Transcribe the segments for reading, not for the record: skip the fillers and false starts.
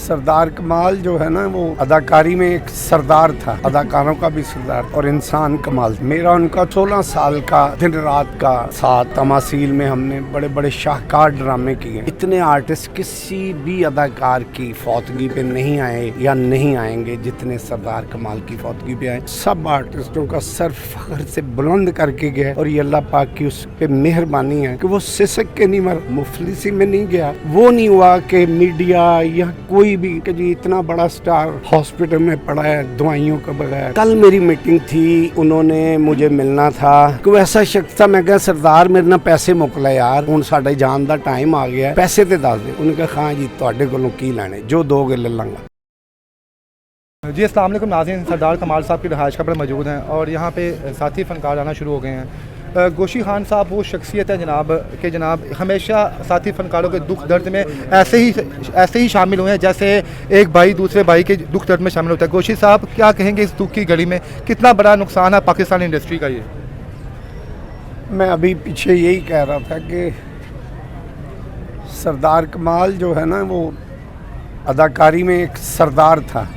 सरदार कमाल जो है ना, वो अदाकारी में एक सरदार था, अदाकारों का भी सरदार और इंसान कमाल। मेरा उनका 16 साल का दिन रात का साथ तमासील में हमने बड़े बड़े शाहकार ड्रामे किए। इतने आर्टिस्ट किसी भी अदाकार की फौतगी पे नहीं आए या नहीं आएंगे जितने सरदार कमाल की फौतगी पे आए। सब आर्टिस्टों का सर फख्र से बुलंद करके गया और ये अल्लाह पाक की उस पे मेहरबानी है कि वो सिसक के नहीं मर, मुफलिसी में नहीं गया। वो नहीं हुआ कि मीडिया या कोई भी कि जी इतना बड़ा स्टार हॉस्पिटल में पड़ा है दवाइयों के बगैर। कल मेरी मीटिंग थी, उन्होंने मुझे मिलना था। कोई ऐसा शख्स था, मैं कहा सरदार मेरे ना पैसे मुकला यार, हुण साडे जान दा टाइम आ गया, पैसे ते दस दे। उन्होंने कहा हाँ जी तुहाडे कोलों की लैणे, जो दोगे ले लांगा। जी अस्सलाम वालेकुम नाज़रीन, सरदार कमाल साहब की रिहाइश पर मौजूद हैं और यहाँ पे साथी फनकार आना शुरू हो गए हैं। गोशी खान साहब वो शख्सियत है जनाब हमेशा साथी फनकारों के दुख दर्द में ऐसे ही शामिल हुए हैं जैसे एक भाई दूसरे भाई के दुख दर्द में शामिल होता है। गोशी साहब क्या कहेंगे इस दुख की घड़ी में, कितना बड़ा नुकसान है पाकिस्तानी इंडस्ट्री का? ये मैं अभी पीछे यही कह रहा था कि सरदार कमाल जो है ना, वो अदाकारी में एक सरदार था,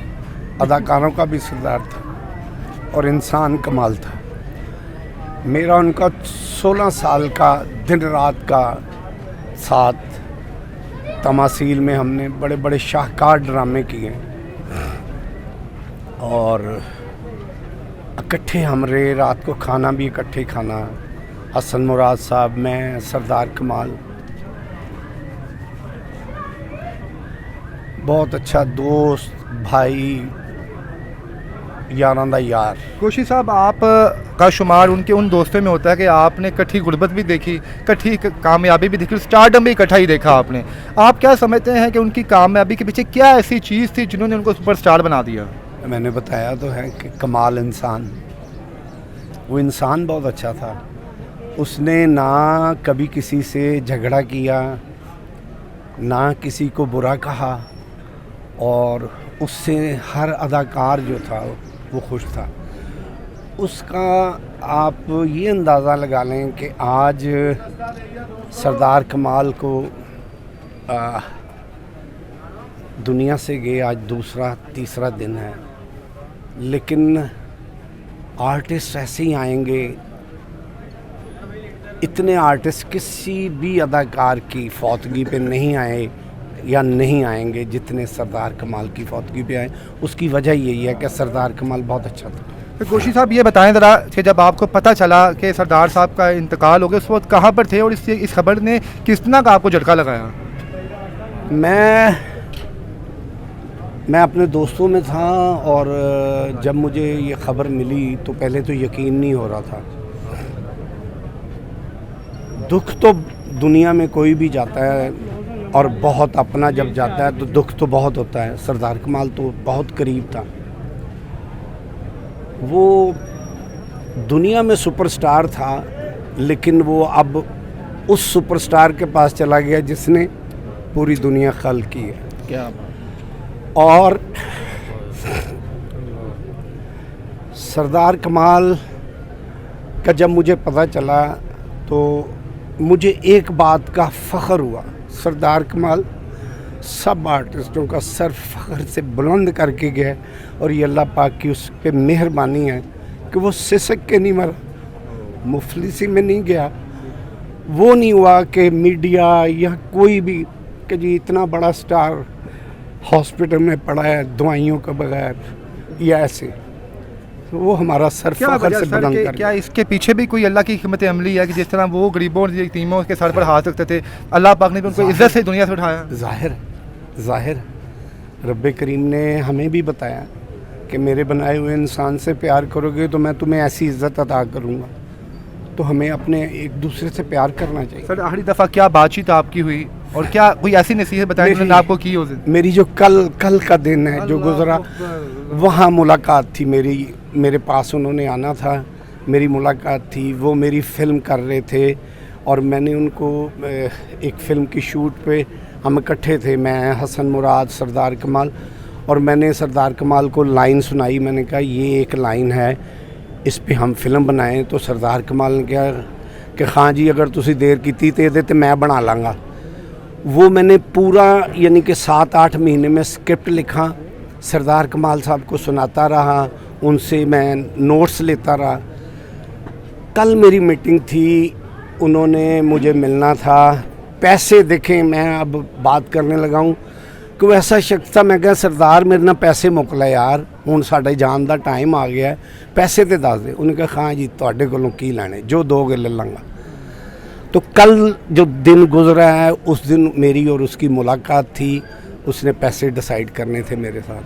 अदाकारों का भी सरदार था और इंसान कमाल था। मेरा उनका 16 साल का दिन रात का साथ तमासील में हमने बड़े बड़े शाहकार ड्रामे किए और इकट्ठे हमरे रात को खाना भी इकट्ठे खाना। हसन मुराद साहब, मैं, सरदार कमाल, बहुत अच्छा दोस्त, भाई, यारां दा यार। गोशी साहब आप का शुमार उनके उन दोस्तों में होता है कि आपने कट्ठी गुर्बत भी देखी, कट्ठी कामयाबी भी देखी, स्टारडम भी इकट्ठा ही देखा आपने। आप क्या समझते हैं कि उनकी कामयाबी के पीछे क्या ऐसी चीज़ थी जिन्होंने उनको सुपरस्टार बना दिया? मैंने बताया तो है कि कमाल इंसान, वो इंसान बहुत अच्छा था। उसने ना कभी किसी से झगड़ा किया, ना किसी को बुरा कहा और उससे हर अदाकार जो था वो खुश था। उसका आप ये अंदाज़ा लगा लें कि आज सरदार कमाल को दुनिया से गए आज दूसरा तीसरा दिन है, लेकिन आर्टिस्ट ऐसे ही आएंगे। इतने आर्टिस्ट किसी भी अदाकार की फौतगी पे नहीं आए या नहीं आएंगे जितने सरदार कमाल की फौतगी पे आए। उसकी वजह यही है कि सरदार कमाल बहुत अच्छा था। तो गोशी साहब ये बताएं ज़रा कि जब आपको पता चला कि सरदार साहब का इंतकाल हो गया उस वक्त कहाँ पर थे और इस खबर ने किस तरह का आपको झटका लगाया? मैं अपने दोस्तों में था और जब मुझे ये खबर मिली तो पहले तो यकीन नहीं हो रहा था। दुख तो दुनिया में कोई भी जाता है और बहुत अपना जब जाता है तो दुख तो बहुत होता है। सरदार कमाल तो बहुत करीब था, वो दुनिया में सुपरस्टार था, लेकिन वो अब उस सुपरस्टार के पास चला गया जिसने पूरी दुनिया खल की है। क्या? और सरदार कमाल का जब मुझे पता चला तो मुझे एक बात का फ़ख्र हुआ, सरदार कमाल सब आर्टिस्टों का सर फख्र से बुलंद करके गया और ये अल्लाह पाक की उस पे मेहरबानी है कि वो सिसक के नहीं मरा, मुफलिसी में नहीं गया। वो नहीं हुआ कि मीडिया या कोई भी कि जी इतना बड़ा स्टार हॉस्पिटल में पड़ा है दवाइयों के बगैर या ऐसे। तो वो हमारा सर फख्र से बुलंद कर। क्या इसके पीछे भी कोई अल्लाह की हिकमत अमली है कि जिस तरह वो गरीबों और यतीमों के सर पर हाथ रखते थे, अल्लाह पाक ने भी उनको इज्जत से दुनिया से उठाया? ज़ाहिर रब्बे करीम ने हमें भी बताया कि मेरे बनाए हुए इंसान से प्यार करोगे तो मैं तुम्हें ऐसी इज़्ज़त अता करूँगा। तो हमें अपने एक दूसरे से प्यार करना चाहिए। सर आखिरी दफ़ा क्या बातचीत आपकी हुई और क्या कोई ऐसी नसीहत बताई जिन्होंने आपको की? मेरी जो कल का दिन है जो गुज़रा, वहाँ मुलाकात थी मेरे पास उन्होंने आना था, मेरी मुलाकात थी। वो मेरी फ़िल्म कर रहे थे और मैंने उनको एक फ़िल्म की शूट पे हम इकट्ठे थे, मैं, हसन मुराद, सरदार कमाल, और मैंने सरदार कमाल को लाइन सुनाई। मैंने कहा ये एक लाइन है, इस पे हम फिल्म बनाएं। तो सरदार कमाल ने कहा कि हाँ जी अगर तुसी देर की तो ये मैं बना लाँगा। वो मैंने पूरा यानी कि 7-8 महीने में स्क्रिप्ट लिखा, सरदार कमाल साहब को सुनाता रहा, उनसे मैं नोट्स लेता रहा। कल मेरी मीटिंग थी, उन्होंने मुझे मिलना था। पैसे देखें, मैं अब बात करने लगा हूँ कि वो ऐसा शख्स था, मैं कहा सरदार मेरे ना पैसे मुक ले यार, हुण साडे जान दा टाइम आ गया है, पैसे तो दस दे। उन्होंने कहा हाँ जी तुहाडे कोलों की लैणे, जो दोगे ले लूँगा। तो कल जो दिन गुजरा है उस दिन मेरी और उसकी मुलाकात थी, उसने पैसे डिसाइड करने थे मेरे साथ।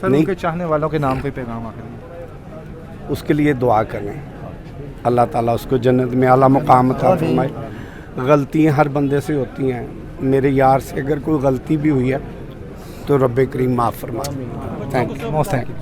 सर नहीं। उनके चाहने वालों के नाम कोई पैगाम आखिर? उसके लिए दुआ करें, अल्लाह ताला उसको जन्नत में आला मुकाम अता फरमाए। गलतियाँ हर बंदे से होती हैं, मेरे यार से अगर कोई गलती भी हुई है तो रब्बे करीम माफ़ फरमाए। Thank you. Most thank you.